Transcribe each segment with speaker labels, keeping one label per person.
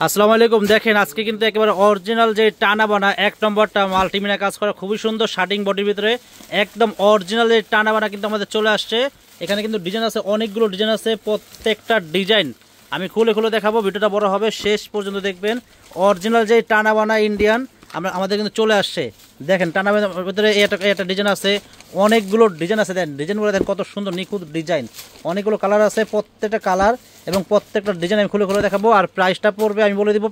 Speaker 1: আসসালামু আলাইকুম। দেখেন আজকে কিন্তু একেবারে অরিজিনাল যে টানা বানা এক নম্বরটা মাল্টিমিনা কাজ করা খুবই সুন্দর শার্টিং বডির ভিতরে একদম অরিজিনাল যে টানা বানা কিন্তু আমাদের চলে আসছে। এখানে কিন্তু ডিজাইন আছে, অনেকগুলো ডিজাইন আছে, প্রত্যেকটা ডিজাইন আমি খুলে খুলে দেখাবো। ভিডিওটা বড় হবে, শেষ পর্যন্ত দেখবেন। অরিজিনাল যে টানা বানা ইন্ডিয়ান আমাদের কিন্তু চলে আসছে। দেখেন টানা বানার ভিতরে একটা ডিজাইন আছে, অনেকগুলো ডিজাইন আছে। দেন ডিজাইনগুলো দেখেন কত সুন্দর নিখুঁত ডিজাইন, অনেকগুলো কালার আছে, প্রত্যেকটা কালার এবং প্রত্যেকটা ডিজাইন আমি খুলে খুলে দেখাবো। আর প্রাইসটা পড়বে, আমি বলে দিব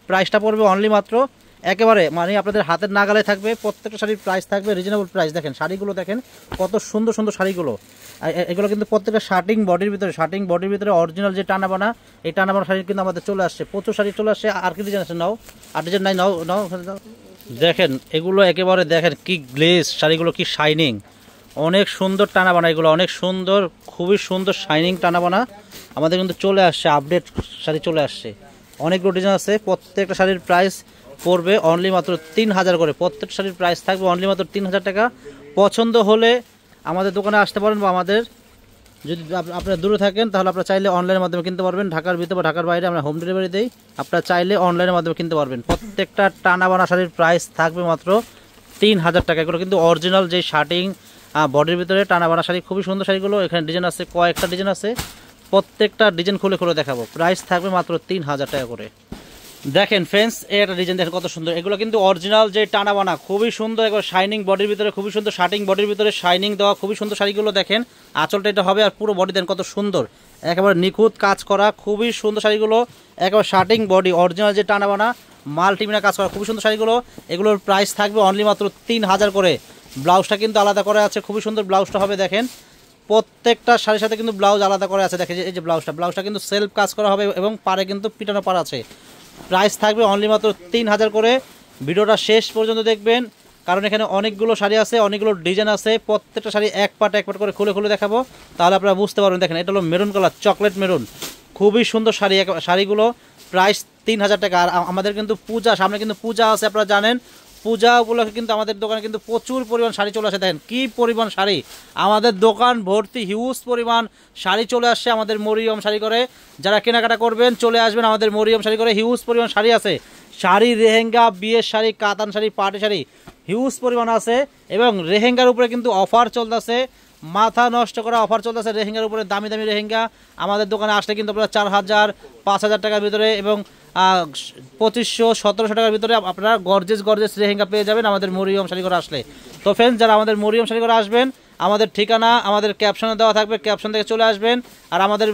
Speaker 1: প্রাইসটা পড়বে অনলি মাত্র একেবারে মানে আপনাদের হাতের নাগালে থাকবে। প্রত্যেকটা শাড়ির প্রাইস থাকবে রিজনেবল প্রাইস। দেখেন শাড়িগুলো দেখেন কত সুন্দর সুন্দর শাড়িগুলো। এগুলো কিন্তু প্রত্যেকটা শার্টিং বডির ভিতরে অরিজিনাল যে টানা বানা, এই টানা বানা শাড়ি কিন্তু আমাদের চলে আসছে। প্রচুর শাড়ি চলে আসছে। আর কি ডিজাইন আছে নাও, আর ডিজাইন নাই নাও নাও। দেখেন এগুলো একেবারে দেখেন কি গ্লেজ শাড়িগুলো, কি শাইনিং, অনেক সুন্দর টানা বানা। এগুলো অনেক সুন্দর, খুবই সুন্দর শাইনিং টানা বানা আমাদের কিন্তু চলে আসছে। আপডেট শাড়ি চলে আসছে, অনেকগুলো ডিজাইন আছে। প্রত্যেকটা শাড়ির প্রাইস পড়বে অনলি মাত্র 3000 করে। প্রত্যেকটা শাড়ির প্রাইস থাকবে অনলি মাত্র 3000 টাকা। পছন্দ হলে আমাদের দোকানে আসতে পারেন, বা আমাদের যদি আপনারা দূরে থাকেন তাহলে আপনারা চাইলে অনলাইনের মাধ্যমে কিনতে পারবেন। ঢাকার ভিতরে বা ঢাকার বাইরে আমরা হোম ডেলিভারি দিই, আপনারা চাইলে অনলাইনের মাধ্যমে কিনতে পারবেন। প্রত্যেকটা টানা বানা শাড়ির প্রাইস থাকবে মাত্র 3000 টাকা। এগুলো কিন্তু অরিজিনাল যে শার্টিং বডির ভিতরে টানা বানা শাড়ি, খুবই সুন্দর শাড়িগুলো। এখানে ডিজাইন আছে, কয়েকটা ডিজাইন আছে, প্রত্যেকটা ডিজাইন খুলে খুলে দেখাবো। প্রাইস থাকবে মাত্র 3000 টাকা করে। দেখেন ফ্রেন্ডস, এই একটা ডিজাইন দেখেন কত সুন্দর। এগুলো কিন্তু অরিজিনাল যে টানা বানা, খুবই সুন্দর, একবার শাইনিং বডির ভিতরে, খুবই সুন্দর শার্টিং বডির ভিতরে শাইনিং দেওয়া, খুবই সুন্দর শাড়িগুলো। দেখেন আঁচলটা এটা হবে, আর পুরো বডি দেন কত সুন্দর, একেবারে নিখুঁত কাজ করা, খুবই সুন্দর শাড়িগুলো। একেবারে শার্টিং বডি অরিজিনাল যে টানা বানা মাল্টিমিনা কাজ করা, খুবই সুন্দর শাড়িগুলো। এগুলোর প্রাইস থাকবে অনলি মাত্র 3000 করে। ব্লাউজটা কিন্তু আলাদা করা আছে, খুবই সুন্দর ব্লাউজটা হবে। দেখেন প্রত্যেকটা শাড়ির সাথে কিন্তু ব্লাউজ আলাদা করা আছে। দেখেন এই যে ব্লাউজটা কিন্তু সেলফ কাজ করা হবে এবং পারে কিন্তু পিটানো পার আছে। প্রাইস থাকবে অনলি মাত্র 3000 করে। ভিডিওটা শেষ পর্যন্ত দেখবেন, কারণ এখানে অনেকগুলো শাড়ি আছে, অনেকগুলো ডিজাইন আছে। প্রত্যেকটা শাড়ি এক পাট করে খুলে খুলে দেখাবো, তাহলে আপনারা বুঝতে পারবেন। দেখেন এটা হলো মেরুন কালার, চকলেট মেরুন, খুবই সুন্দর শাড়ি। শাড়িগুলো প্রাইস 3000 টাকা। আর আমাদের কিন্তু পূজা, সামনে কিন্তু পূজা আছে, আপনারা জানেন। পূজা উপলক্ষে কিন্তু আমাদের দোকানে কিন্তু প্রচুর পরিমাণ শাড়ি চলে আসে। দেখেন কি পরিমাণ শাড়ি, আমাদের দোকান ভর্তি, হিউজ পরিমাণ শাড়ি চলে আসছে আমাদের মরিয়ম শাড়ি করে। যারা কেনাকাটা করবেন চলে আসবেন আমাদের মরিয়ম শাড়ি করে, হিউজ পরিমাণ শাড়ি আছে। শাড়ি, রেহেঙ্গা, বিয়ের শাড়ি, কাতান শাড়ি, পাটি শাড়ি হিউজ পরিমাণ আছে। এবং রেহেঙ্গার উপরে কিন্তু অফার চলতেছে, মাথা নষ্ট করা অফার চলতেছে রেহেঙ্গার উপরে। দামি দামি রেহেঙ্গা আমাদের দোকানে আসলে কিন্তু আপনারা 4000 5000 টাকার ভিতরে এবং 2500 1700 টাকার ভিতরে আপনারা গর্জেস রেহেঙ্গা পেয়ে যাবেন আমাদের মরিয়ম শাড়ি করে আসলে। তো ফ্রেন্ডস, যারা আমাদের মরিয়ম শাড়ি করে আসবেন, আমাদের ঠিকানা আমাদের ক্যাপশনে দেওয়া থাকবে, ক্যাপশন থেকে চলে আসবেন। আর আমাদের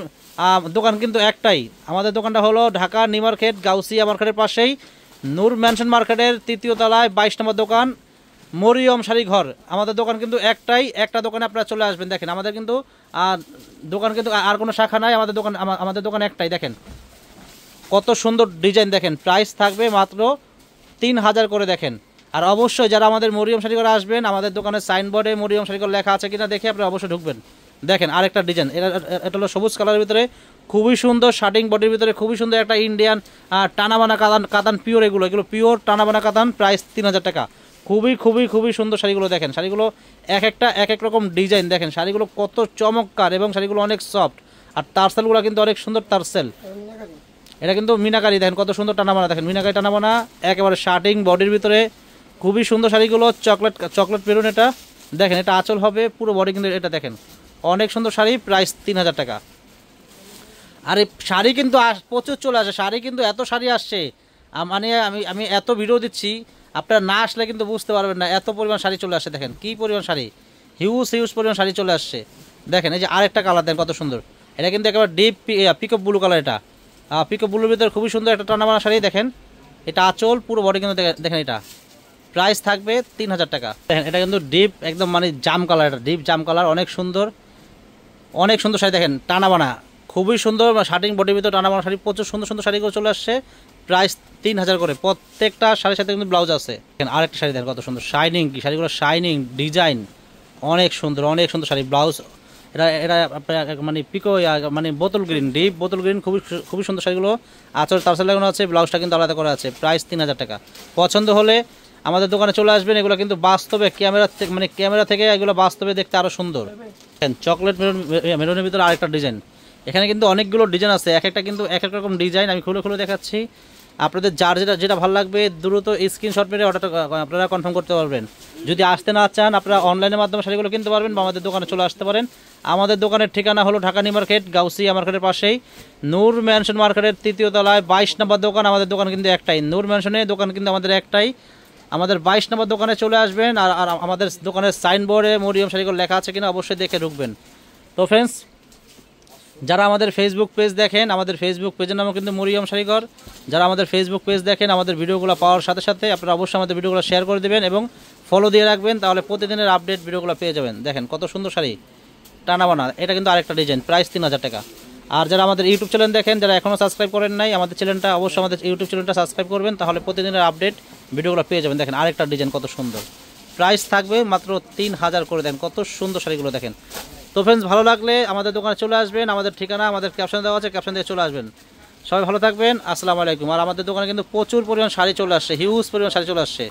Speaker 1: দোকান কিন্তু একটাই, আমাদের দোকানটা হলো ঢাকা নিউ মার্কেট, গাউসিয়া মার্কেটের পাশেই, নূর ম্যানশন মার্কেটের 3য় তলায় 22 নম্বর দোকান, মরিয়ম শাড়ি ঘর। আমাদের দোকান কিন্তু একটাই, একটা দোকানে আপনারা চলে আসবেন। দেখেন আমাদের কিন্তু দোকান কিন্তু আর কোনো শাখা নাই, আমাদের দোকান একটাই। দেখেন কত সুন্দর ডিজাইন, দেখেন প্রাইস থাকবে মাত্র 3000 করে। দেখেন আর অবশ্যই যারা আমাদের মরিয়ম শাড়ি করে আসবেন, আমাদের দোকানের সাইনবোর্ডে মরিয়ম শাড়ি করে লেখা আছে কিনা দেখে আপনারা অবশ্যই ঢুকবেন। দেখেন আরেকটা ডিজাইন, এটা হলো সবুজ কালারের ভিতরে, খুবই সুন্দর শার্টিং বডির ভিতরে, খুবই সুন্দর একটা ইন্ডিয়ান টানাবানা কাতান পিওর। এগুলো পিওর টানাবানা কাতান, প্রাইস 3000 টাকা। খুবই সুন্দর শাড়িগুলো। দেখেন শাড়িগুলো এক এক রকম ডিজাইন। দেখেন শাড়িগুলো কত চমৎকার এবং শাড়িগুলো অনেক সফট। আর টার্সেলগুলো কিন্তু অনেক সুন্দর টার্সেল, এটা কিন্তু মিনাকারি। দেখেন কত সুন্দর টানাবানা, দেখেন মিনাকারি টানাবানা, একেবারে শার্টিং বডির ভিতরে, খুবই সুন্দর শাড়িগুলো। চকলেট মেরুন এটা। দেখেন এটা আঁচল হবে, পুরো বডি কিন্তু এটা। দেখেন অনেক সুন্দর শাড়ি, প্রাইস 3000 টাকা। আর এই শাড়ি কিন্তু প্রচুর চলে আসে, শাড়ি কিন্তু এত শাড়ি আসছে, মানে আমি এত ভিডিও দিচ্ছি, আপনারা না আসলে কিন্তু বুঝতে পারবেন না, এত পরিমাণ শাড়ি চলে আসে। দেখেন কি পরিমাণ শাড়ি, হিউজ পরিমাণ শাড়ি চলে আসছে। দেখেন এই যে আরেকটা কালার, দেখেন কত সুন্দর, এটা কিন্তু একেবারে ডিপ পিকআপ ব্লু কালার। এটা পিকআপ ব্লুর ভিতরে খুবই সুন্দর একটা টানাবানা শাড়ি। দেখেন এটা আঁচল, পুরো বডি কিন্তু দেখেন। এটা প্রাইস থাকবে 3000 টাকা। দেখেন এটা কিন্তু ডিপ একদম মানে জাম কালার, এটা ডিপ জাম কালার, অনেক সুন্দর শাড়ি। দেখেন টানাবানা, খুবই সুন্দর শার্টিং বডির ভিতরে টানাবানা শাড়ি, প্রচুর সুন্দর শাড়িগুলো চলে আসছে। প্রাইস 3000 করে। প্রত্যেকটা শাড়ির সাথে কিন্তু ব্লাউজ আছে। দেখেন আরেকটা শাড়ি দেখেন কত সুন্দর, শাইনিং, কি শাড়িগুলো শাইনিং ডিজাইন, অনেক সুন্দর শাড়ি। ব্লাউজ এটা আপনার মানে পিকো মানে বোতল গ্রিন, ডিপ বোতল গ্রিন, খুবই সুন্দর শাড়িগুলো। আঁচল টার্সেল লাগানো আছে, ব্লাউজটা কিন্তু আলাদা করা আছে। প্রাইস 3000 টাকা। পছন্দ হলে আমাদের দোকানে চলে আসবেন। এগুলো কিন্তু বাস্তবে ক্যামেরা থেকে এগুলো বাস্তবে দেখতে আরও সুন্দর। চকলেট মেরুনের ভিতরে আরেকটা ডিজাইন, এখানে কিন্তু অনেকগুলো ডিজাইন আছে, এক একটা কিন্তু এক এক রকম ডিজাইন। আমি খুলে খুলে দেখাচ্ছি, আপনাদের যার যেটা যেটা ভালো লাগবে দ্রুত স্ক্রিনশট মেরে অর্ডারটা আপনারা কনফার্ম করতে পারবেন। যদি আসতে না চান আপনারা অনলাইনের মাধ্যমে শাড়িগুলো কিনতে পারবেন বা আমাদের দোকানে চলে আসতে পারেন। আমাদের দোকানের ঠিকানা হলো ঢাকা নিউ মার্কেট, গাউসিয়া মার্কেটের পাশেই, নূর ম্যানশন মার্কেটের 3য় তলায় 22 নম্বর দোকান। আমাদের দোকান কিন্তু একটাই, নূর ম্যানশনে দোকান কিন্তু আমাদের একটাই। আমাদের 22 নম্বর দোকানে চলে আসবেন। আর আমাদের দোকানের সাইনবোর্ডে মরিয়ম শাড়িগুলো লেখা আছে কিনা অবশ্যই দেখে ঢুকবেন। তো ফ্রেন্ডস, যারা আমাদের ফেসবুক পেজ দেখেন, আমাদের ফেসবুক পেজের নামও কিন্তু মরিয়ম শাড়িঘর। যারা আমাদের ফেসবুক পেজ দেখেন, আমাদের ভিডিওগুলো পাওয়ার সাথে সাথে আপনারা অবশ্যই আমাদের ভিডিওগুলো শেয়ার করে দেবেন এবং ফলো দিয়ে রাখবেন, তাহলে প্রতিদিনের আপডেট ভিডিওগুলো পেয়ে যাবেন। দেখেন কত সুন্দর শাড়ি, টানা বানা। এটা কিন্তু আরেকটা ডিজাইন, প্রাইস 3000 টাকা। আর যারা আমাদের ইউটিউব চ্যানেল দেখেন, যারা এখনও সাবস্ক্রাইব করেন নাই আমাদের চ্যানেলটা, অবশ্যই আমাদের ইউটিউব চ্যানেলটা সাবস্ক্রাইব করবেন, তাহলে প্রতিদিনের আপডেট ভিডিওগুলো পেয়ে যাবেন। দেখেন আরেকটা ডিজাইন কত সুন্দর, প্রাইস থাকবে মাত্র 3000 করে। দেন কত সুন্দর শাড়িগুলো দেখেন। তো ফ্রেন্ডস, ভালো লাগলে আমাদের দোকানে চলে আসবেন। আমাদের ঠিকানা আমাদের ক্যাপশন দেওয়া আছে, ক্যাপশন দিয়ে চলে আসবেন। সবাই ভালো থাকবেন, আসসালামু আলাইকুম। আর আমাদের দোকানে কিন্তু প্রচুর পরিমাণ শাড়ি চলে আসছে, হিউজ পরিমাণ শাড়ি চলে আসছে।